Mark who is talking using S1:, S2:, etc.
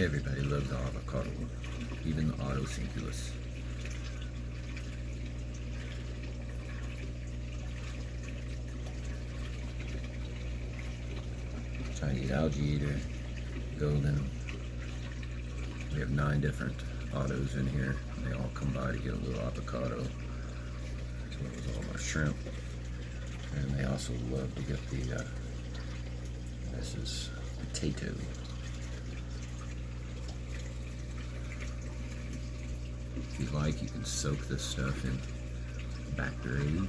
S1: Everybody loves avocado, even the autocinculus. Chinese algae eater, golden. We have 9 different autos in here. They all come by to get a little avocado, as well as all my shrimp. And they also love to get the, this is potato. If you like, you can soak this stuff in Bactorade.